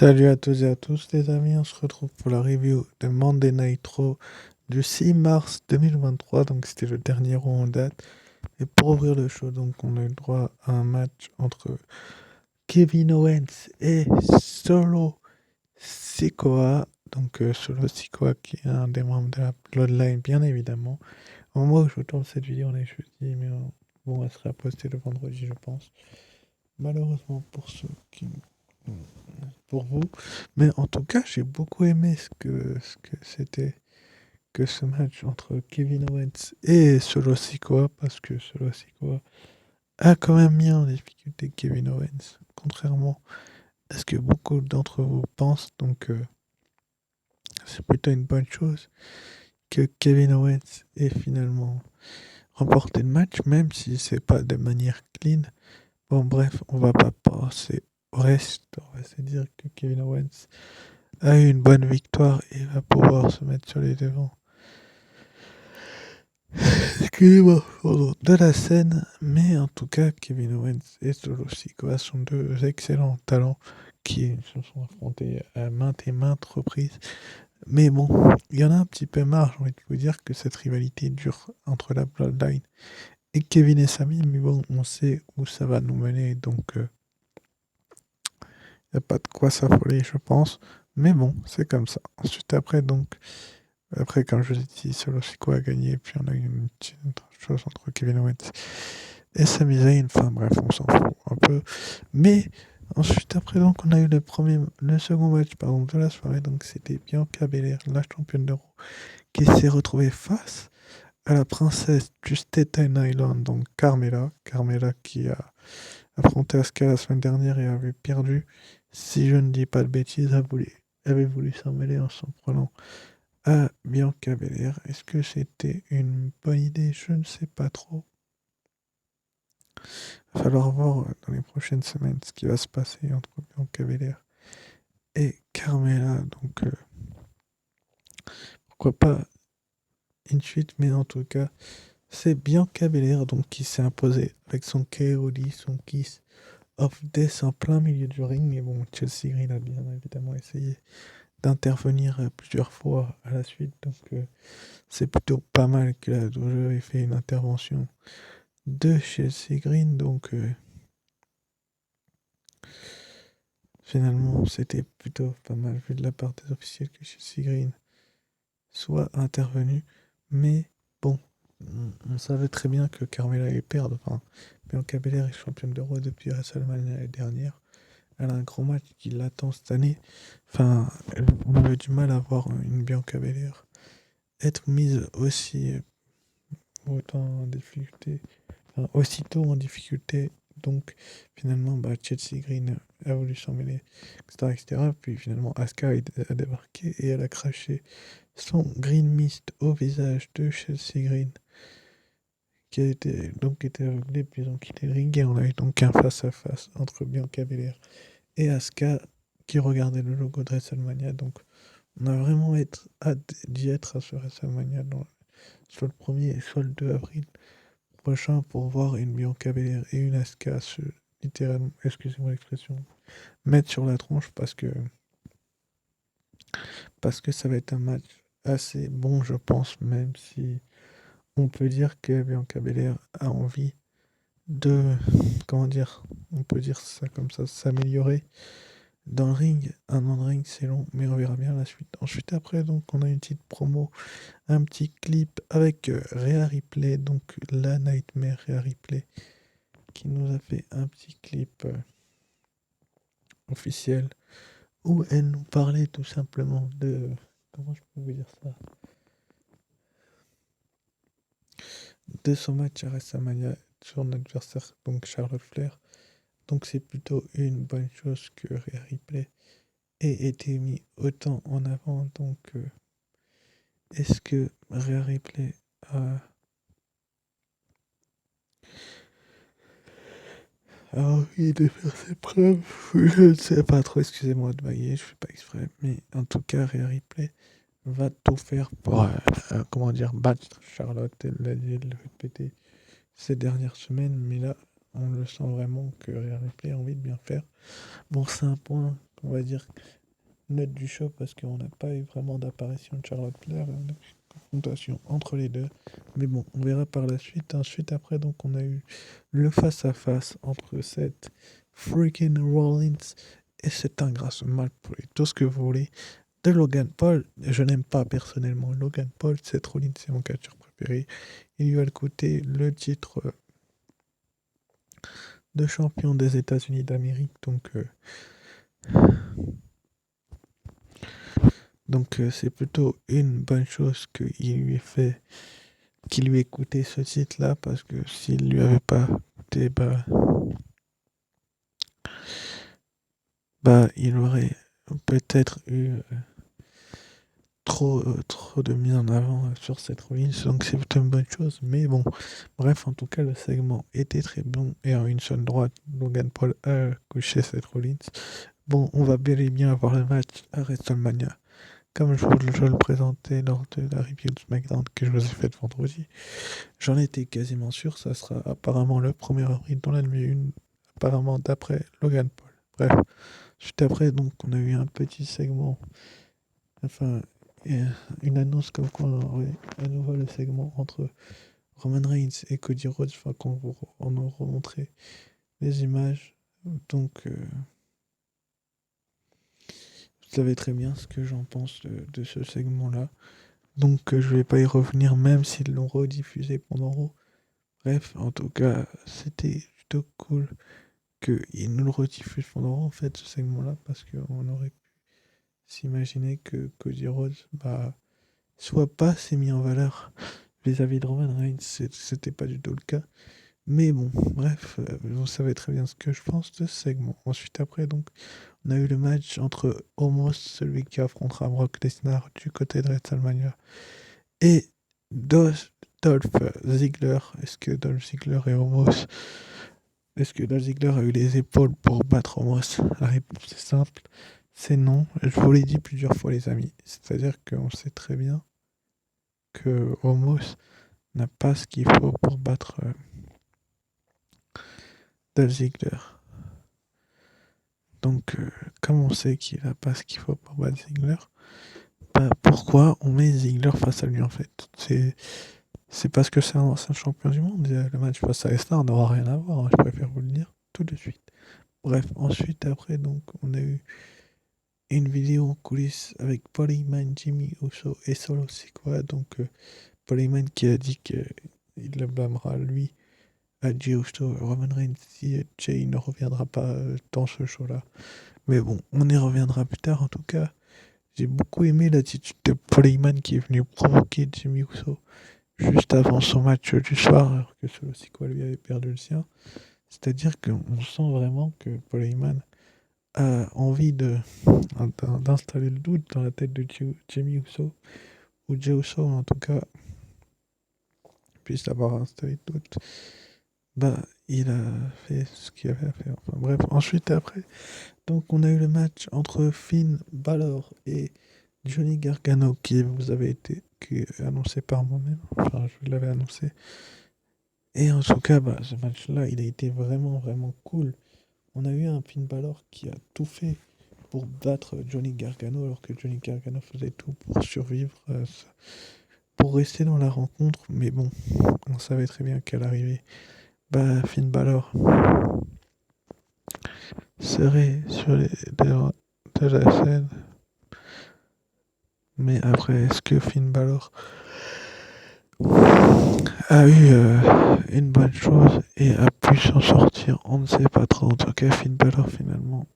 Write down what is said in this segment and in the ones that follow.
Salut à tous et à tous les amis, on se retrouve pour la review de Monday Night Raw du 6 mars 2023, donc c'était le dernier Raw en date. Et pour ouvrir le show, donc on a eu le droit à un match entre Kevin Owens et Solo Sikoa. Donc Solo Sikoa qui est un des membres de la Bloodline bien évidemment. Au moment où je tourne cette vidéo on est jeudi, mais bon elle sera postée le vendredi je pense. Malheureusement pour ceux qui pour vous. Mais en tout cas, j'ai beaucoup aimé ce que c'était que ce match entre Kevin Owens et Solo Sikoa, parce que Solo Sikoa a quand même mis en difficulté Kevin Owens, contrairement à ce que beaucoup d'entre vous pensent. Donc, c'est plutôt une bonne chose que Kevin Owens ait finalement remporté le match, même si c'est pas de manière clean. Bon, bref, on va pas passer au reste. On va se dire que Kevin Owens a eu une bonne victoire et va pouvoir se mettre sur les devants. Excusez-moi, pardon, de la scène, mais en tout cas, Kevin Owens et Solo Sikoa sont deux excellents talents qui se sont affrontés à maintes et maintes reprises. Mais bon, il y en a un petit peu marre, j'ai envie de vous dire que cette rivalité dure entre la Bloodline et Kevin et Sami, mais bon, on sait où ça va nous mener, donc il n'y a pas de quoi s'affoler, je pense. Mais bon, c'est comme ça. Ensuite, après, comme je vous ai dit, Solo Sikoa a gagné, puis on a eu une petite chose entre Kevin Owens et Sami Zayn. Enfin bref, on s'en fout un peu. Mais ensuite, après, donc, on a eu le second match pardon, de la soirée. Donc, c'était Bianca Belair, la championne d'Euro, qui s'est retrouvée face à la princesse du Staten Island, donc Carmella. Carmella qui a affronté Asuka la semaine dernière et avait perdu. Si je ne dis pas de bêtises, avait voulu s'en mêler en s'en prenant à Bianca Belair. Est-ce que c'était une bonne idée? Je ne sais pas trop. Il va falloir voir dans les prochaines semaines ce qui va se passer entre Bianca Belair et Carmella. Donc pourquoi pas une suite, mais en tout cas, c'est Bianca Belair donc, qui s'est imposée avec son KOD, son Kiss of Death en plein milieu du ring. Mais bon, Chelsea Green a bien évidemment essayé d'intervenir plusieurs fois à la suite. Donc c'est plutôt pas mal que la WWE ait fait une intervention de Chelsea Green. Donc finalement, c'était plutôt pas mal vu de la part des officiels que Chelsea Green soit intervenu. Mais bon, on savait très bien que Carmella allait perdre. Enfin, Bianca Belair est championne de roi depuis WrestleMania l'année dernière. Elle a un gros match qui l'attend cette année. Enfin, on avait du mal à voir une Bianca Belair être mise aussi autant en difficulté, enfin, aussitôt en difficulté. Donc finalement, Chelsea Green a voulu s'en mêler, etc., etc. Puis finalement, Asuka a débarqué et elle a craché son Green Mist au visage de Chelsea Green, qui a été aveuglé, puis ils ont quitté le ring. Et on a eu donc un face-à-face entre Bianca Belair et Asuka qui regardait le logo de WrestleMania. Donc on a vraiment hâte d'y être à ce WrestleMania, soit le 1er, soit le 2 avril prochain, pour voir une Bianca Belair et une Asuka se littéralement, excusez-moi l'expression, mettre sur la tronche, parce que ça va être un match assez bon, je pense, même si on peut dire que Bianca Belair a envie de, comment dire, on peut dire ça comme ça, s'améliorer dans le ring. Un an de ring, c'est long, mais on verra bien la suite. Ensuite, après, donc, on a une petite promo, un petit clip avec Rhea Ripley, donc la Nightmare Rhea Ripley, qui nous a fait un petit clip officiel où elle nous parlait tout simplement de... Comment je peux vous dire ça? De son match à WrestleMania, son adversaire, donc Charlotte Flair. Donc c'est plutôt une bonne chose que Rhea Ripley ait été mis autant en avant. Donc est-ce que Rhea Ripley a envie de faire ses preuves? Je ne sais pas trop, excusez-moi de bailler, je fais pas exprès. Mais en tout cas, Rhea Ripley va tout faire pour, comment dire, battre Charlotte. Elle l'a dit, elle l'a répété ces dernières semaines, mais là, on le sent vraiment que Rhea Ripley a envie de bien faire. Bon, c'est un point, on va dire, note du show parce qu'on n'a pas eu vraiment d'apparition de Charlotte Flair, on a eu une confrontation entre les deux. Mais bon, on verra par la suite. Ensuite, après, donc, on a eu le face-à-face entre Seth freaking Rollins et cet ingrat mal poli, tout ce que vous voulez, de Logan Paul. Je n'aime pas personnellement Logan Paul, Seth Rollins, c'est mon catcheur préféré. Il lui a coûté le titre de champion des États-Unis d'Amérique, donc c'est plutôt une bonne chose qu'il lui ait coûté ce titre-là, parce que s'il lui avait pas coûté, il aurait peut-être eu trop de mise en avant sur cette Rollins, donc c'est plutôt une bonne chose. Mais bon, bref, en tout cas, le segment était très bon, et en une seule droite, Logan Paul a couché cette Rollins. Bon, on va bel et bien avoir le match à WrestleMania. Comme je le présentais lors de la review de SmackDown que je vous ai faite vendredi, j'en étais quasiment sûr, ça sera apparemment le 1er avril dans la nuit 1, apparemment d'après Logan Paul. Bref, juste après, donc, on a eu un petit segment, enfin, une annonce comme quoi on aurait à nouveau le segment entre Roman Reigns et Cody Rhodes, enfin, on nous remontrait les images. Donc, vous savez très bien ce que j'en pense de ce segment-là. Donc je vais pas y revenir même s'ils l'ont rediffusé pendant Raw. Bref, en tout cas, c'était plutôt cool qu'ils nous le rediffusent pendant Raw, en fait, ce segment-là, parce qu'on aurait pu s'imaginer que Cody Rhodes soit pas assez mis en valeur vis-à-vis de Roman Reigns. C'était pas du tout le cas. Mais bon, bref, vous savez très bien ce que je pense de ce segment. Ensuite, après, donc, on a eu le match entre Omos, celui qui affrontera Brock Lesnar du côté de WrestleMania, et Dolph Ziggler. Est-ce que Dolph Ziggler et Omos, est-ce que Dolph Ziggler a eu les épaules pour battre Omos? La réponse est simple, c'est non. Je vous l'ai dit plusieurs fois, les amis. C'est-à-dire qu'on sait très bien que Omos n'a pas ce qu'il faut pour battre Dolph Ziggler. Donc, comme on sait qu'il n'a pas ce qu'il faut pour battre Ziggler, pourquoi on met Ziggler face à lui, en fait? C'est parce que c'est un ancien champion du monde. Le match face à Lesnar n'aura rien à voir, hein, je préfère vous le dire tout de suite. Bref, ensuite, après, donc, on a eu une vidéo en coulisses avec Paul Heyman, Jimmy Uso et Solo Sikoa. Donc, Paul Heyman qui a dit qu'il le blâmera, lui, à Jey Uso, Roman Reigns, si Jey ne reviendra pas dans ce show-là. Mais bon, on y reviendra plus tard. En tout cas, j'ai beaucoup aimé l'attitude de Paul Heyman qui est venu provoquer Jimmy Uso juste avant son match du soir, alors que Solo Sikoa lui avait perdu le sien. C'est-à-dire qu'on sent vraiment que Paul Heyman a envie d'installer le doute dans la tête de Jimmy Uso, ou Jey Uso en tout cas, puisse avoir installé le doute. Il a fait ce qu'il avait à faire. Enfin bref, ensuite après, donc on a eu le match entre Finn Balor et Johnny Gargano qui est annoncé par moi-même. Enfin, je l'avais annoncé. Et en tout cas, ce match-là, il a été vraiment, vraiment cool. On a eu un Finn Balor qui a tout fait pour battre Johnny Gargano, alors que Johnny Gargano faisait tout pour survivre, pour rester dans la rencontre. Mais bon, on savait très bien qu'à l'arrivée, Finn Balor serait sur de la scène. Mais après, est-ce que Finn Balor a eu une bonne chose et a pu s'en sortir? On ne sait pas trop. En tout cas, Finn Balor finalement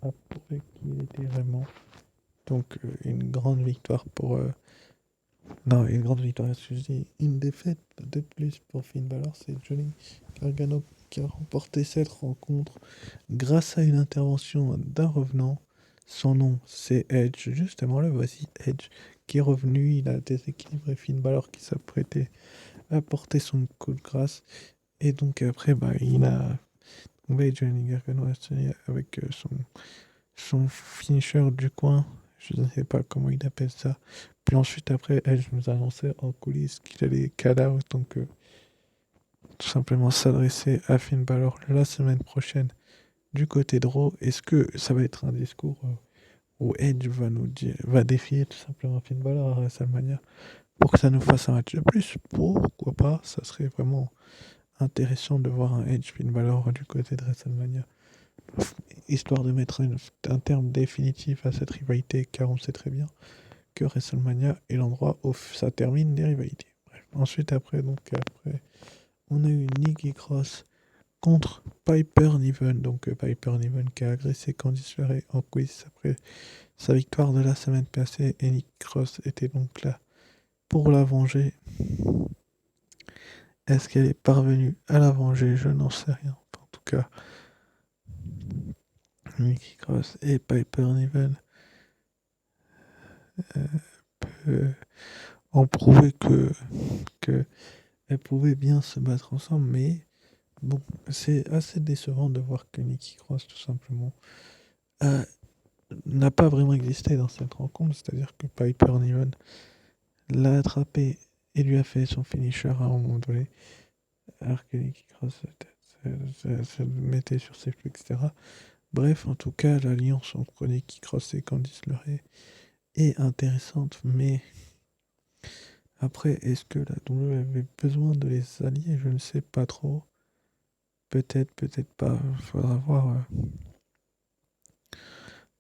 a prouvé qu'il était vraiment. Donc une grande victoire pour... Non, une grande victoire, excusez. Une défaite de plus pour Finn Balor, c'est Johnny Gargano qui a remporté cette rencontre grâce à une intervention d'un revenant. Son nom, c'est Edge. Justement, le voici, Edge, qui est revenu. Il a déséquilibré Finn Balor qui s'apprêtait à porter son coup de grâce. Et donc après, il a tombé Johnny Gargano avec son finisher du coin. Je ne sais pas comment il appelle ça. Puis ensuite, après, Edge nous annonçait en coulisses qu'il allait call out. tout simplement s'adresser à Finn Balor la semaine prochaine du côté de Raw. Est-ce que ça va être un discours où Edge va défier tout simplement Finn Balor à WrestleMania pour que ça nous fasse un match de plus? Pourquoi pas? Ça serait vraiment intéressant de voir un Edge Finn Balor du côté de WrestleMania, histoire de mettre un terme définitif à cette rivalité, car on sait très bien que WrestleMania est l'endroit où ça termine les rivalités. Bref. Ensuite, après, on a eu Nikki Cross contre Piper Niven. Donc Piper Niven qui a agressé Candice LeRae en quiz après sa victoire de la semaine passée, et Nikki Cross était donc là pour la venger. Est-ce qu'elle est parvenue à la venger? Je n'en sais rien. En tout cas, Nikki Cross et Piper Niven ont prouvé que elles pouvaient bien se battre ensemble, mais bon, c'est assez décevant de voir que Nikki Cross, tout simplement, n'a pas vraiment existé dans cette rencontre. C'est-à-dire que Piper Niven l'a attrapé et lui a fait son finisher à un moment donné, alors que Nikki Cross se mettait sur ses flux, etc. Bref, en tout cas, l'alliance entre Nikki Cross et Candice LeRae est intéressante, mais après, est-ce que la WWE avait besoin de les allier? Je ne sais pas trop. Peut-être, peut-être pas. Il faudra voir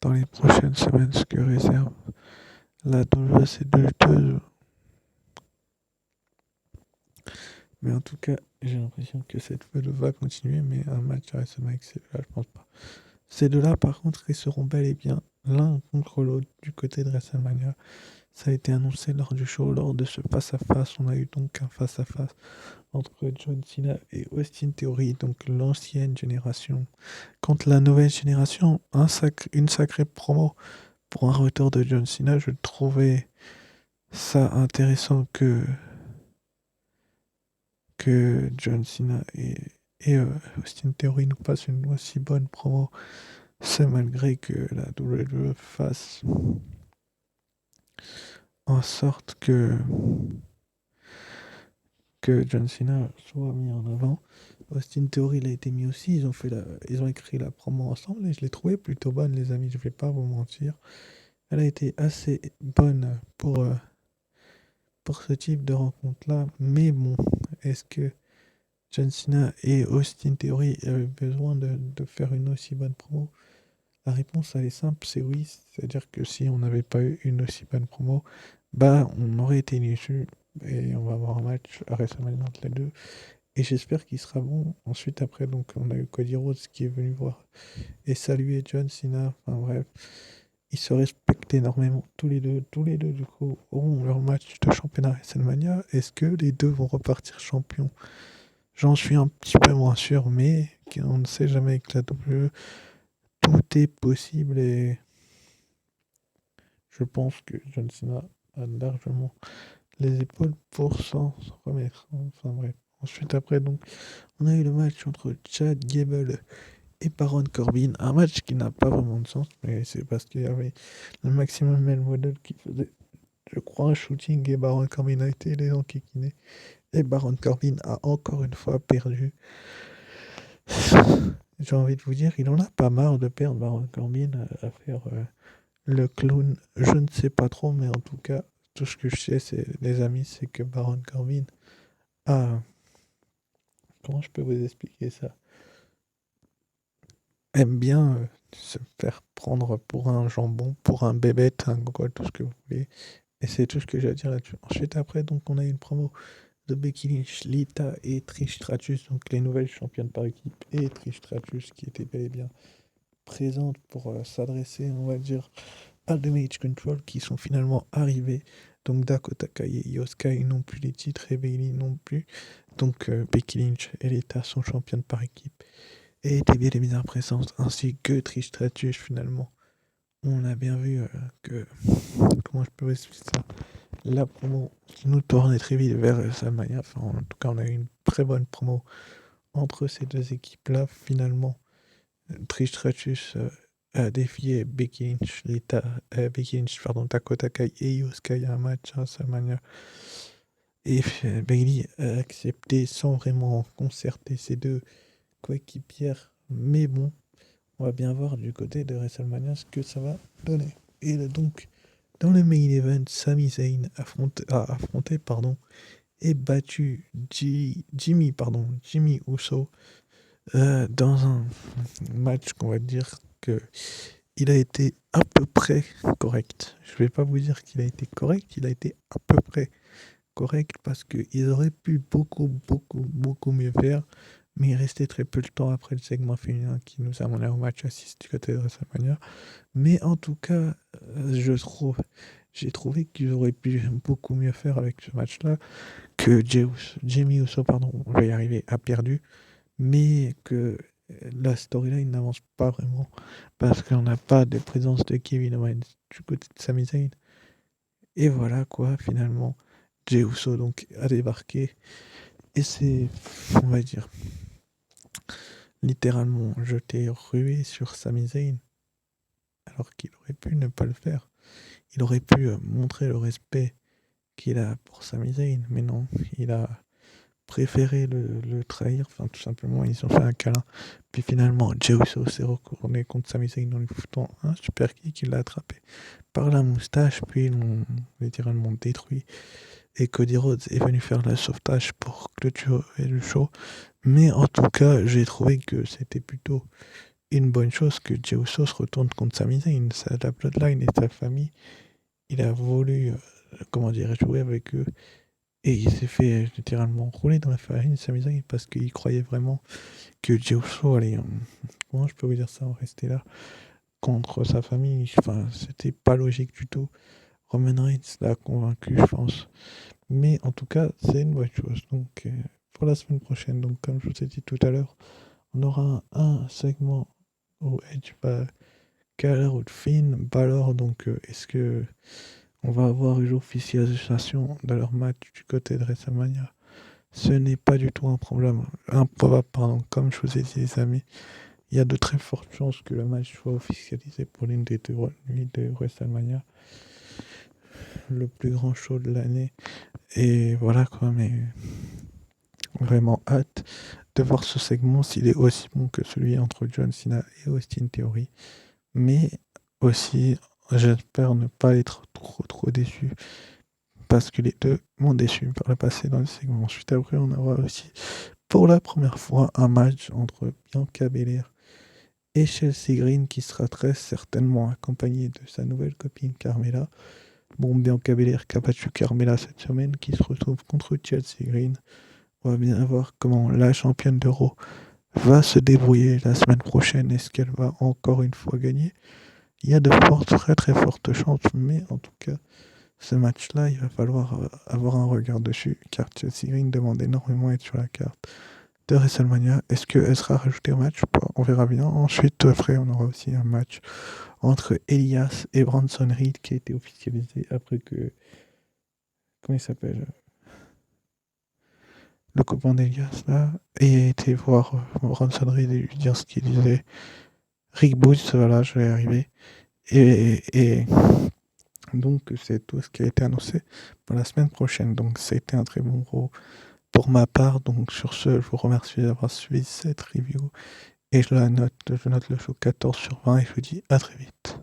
dans les prochaines semaines ce que réserve la WWE ces deux lutteuses. Mais en tout cas, j'ai l'impression que cette feuille va continuer, mais un match à WrestleMania avec ces deux-là, je pense pas. Ces deux-là, par contre, ils seront bel et bien l'un contre l'autre du côté de WrestleMania. Ça a été annoncé lors du show, lors de ce face-à-face. On a eu donc un face-à-face entre John Cena et Austin Theory, donc l'ancienne génération, contre la nouvelle génération. Une sacrée promo pour un retour de John Cena. Je trouvais ça intéressant que John Cena et Austin Theory nous passent une aussi bonne promo. C'est malgré que la WWE fasse en sorte que John Cena soit mis en avant. Austin Theory il a été mis aussi. Ils ont écrit la promo ensemble et je l'ai trouvée plutôt bonne, les amis. Je vais pas vous mentir. Elle a été assez bonne pour ce type de rencontre-là. Mais bon, est-ce que John Cena et Austin Theory avaient besoin de faire une aussi bonne promo? La réponse, elle est simple, c'est oui. C'est-à-dire que si on n'avait pas eu une aussi bonne promo, bah, on aurait été déçus et on va avoir un match à WrestleMania entre les deux. Et j'espère qu'il sera bon. Ensuite, après, donc, on a eu Cody Rhodes qui est venu voir et saluer John Cena. Enfin bref, ils se respectent énormément tous les deux. Tous les deux, du coup, auront leur match de championnat WrestleMania. Est-ce que les deux vont repartir champions? J'en suis un petit peu moins sûr, mais on ne sait jamais avec la WWE. Tout est possible et je pense que John Cena a largement les épaules pour s'en remettre. Enfin bref. Ensuite, après, donc, on a eu le match entre Chad Gable et Baron Corbin. Un match qui n'a pas vraiment de sens, mais c'est parce qu'il y avait le Maximum Male Model qui faisait, je crois, un shooting et Baron Corbin a été les enquiquinés. Et Baron Corbin a encore une fois perdu. J'ai envie de vous dire, il en a pas marre de perdre, Baron Corbin, à faire le clown. Je ne sais pas trop, mais en tout cas, tout ce que je sais, c'est, les amis, c'est que Baron Corbin a... Comment je peux vous expliquer ça? Aime bien se faire prendre pour un jambon, pour un bébête, un quoi, tout ce que vous voulez. Et c'est tout ce que j'ai à dire là-dessus. Ensuite, après, donc, on a eu une promo de Becky Lynch, Lita et Trish Stratus, donc les nouvelles championnes par équipe, et Trish Stratus qui était bel et bien présente pour s'adresser, on va dire, à Damage Control qui sont finalement arrivés. Donc Dakota Kai et Io Sky n'ont plus les titres et Bayley non plus. Donc Becky Lynch et Lita sont championnes par équipe et étaient bien et bien présentes, ainsi que Trish Stratus finalement. On a bien vu que... Comment je peux vous expliquer ça? La promo nous tournait très vite vers Salmania. Enfin, en tout cas, on a eu une très bonne promo entre ces deux équipes-là. Finalement, Trish Stratus a défié Becky Lynch, Dakota Kai et Io Sky à un match à Salmania. Et Bailey a accepté sans vraiment concerter ses deux coéquipières. Mais bon, on va bien voir du côté de WrestleMania ce que ça va donner. Et là, donc, dans le main event, Sami Zayn a affronté et battu Jimmy Uso dans un match qu'on va dire que il a été à peu près correct. Je vais pas vous dire qu'il a été correct, il a été à peu près correct parce qu'ils auraient pu beaucoup mieux faire. Mais il restait très peu de temps après le segment féminin qui nous a mené au match à 6 du côté de WrestleMania. Mais en tout cas, j'ai trouvé qu'ils auraient pu beaucoup mieux faire avec ce match-là que Jimmy Uso, on va y arriver, a perdu, mais que la storyline n'avance pas vraiment parce qu'on n'a pas de présence de Kevin Owens du côté de Sami Zayn. Et voilà quoi, finalement, Jey Uso donc a débarqué et c'est, on va dire, littéralement jeté rué sur Sami Zayn alors qu'il aurait pu ne pas le faire. Il aurait pu montrer le respect qu'il a pour Sami Zayn, mais non, il a préféré le trahir, enfin tout simplement ils ont fait un câlin, puis finalement Jey Uso s'est retourné contre Sami Zayn en lui foutant un super kick, il l'a attrapé par la moustache, puis ils l'ont littéralement détruit, et Cody Rhodes est venu faire le sauvetage pour clôturer le show, mais en tout cas j'ai trouvé que c'était plutôt une bonne chose que Jey Uso se retourne contre Sami Zayn, la Bloodline et sa famille, il a voulu, comment dire, jouer avec eux. Et il s'est fait littéralement rouler dans la farine, Sami Zayn, parce qu'il croyait vraiment que Jey Uso allait, comment je peux vous dire ça, rester là, contre sa famille. Enfin, c'était pas logique du tout. Roman Reigns l'a convaincu, je pense. Mais en tout cas, c'est une bonne chose. Donc, pour la semaine prochaine, donc comme je vous ai dit tout à l'heure, on aura un segment où Edge va caler out Finn Balor. Donc, est-ce que on va avoir une officialisation de leur match du côté de WrestleMania? Ce n'est pas du tout un problème. Improbable, pardon. Comme je vous ai dit, les amis, il y a de très fortes chances que le match soit officialisé pour l'une des deux nuits de WrestleMania, le plus grand show de l'année. Et voilà quoi, mais vraiment hâte de voir ce segment s'il est aussi bon que celui entre John Cena et Austin Theory. Mais aussi, j'espère ne pas être trop déçu parce que les deux m'ont déçu par le passé dans le segment. Ensuite, après, on aura aussi pour la première fois un match entre Bianca Belair et Chelsea Green qui sera très certainement accompagnée de sa nouvelle copine Carmella. Bon, Bianca Belair qui a battu Carmella cette semaine, qui se retrouve contre Chelsea Green. On va bien voir comment la championne d'Euro va se débrouiller la semaine prochaine. Est-ce qu'elle va encore une fois gagner? Il y a de très fortes chances, mais en tout cas, ce match-là, il va falloir avoir un regard dessus, car Chelsea Green demande énormément à être sur la carte de WrestleMania. Est-ce qu'elle sera rajoutée au match? On verra bien. Ensuite, après, on aura aussi un match entre Elias et Bronson Reed qui a été officialisé après que... Comment il s'appelle? Le copain d'Elias, là, et a été voir Bronson Reed et lui dire ce qu'il disait. Rick Boots, voilà, je vais y arriver. Et donc, c'est tout ce qui a été annoncé pour la semaine prochaine. Donc, ça a été un très bon gros pour ma part. Donc, sur ce, je vous remercie d'avoir suivi cette review. Et je note le show 14/20 et je vous dis à très vite.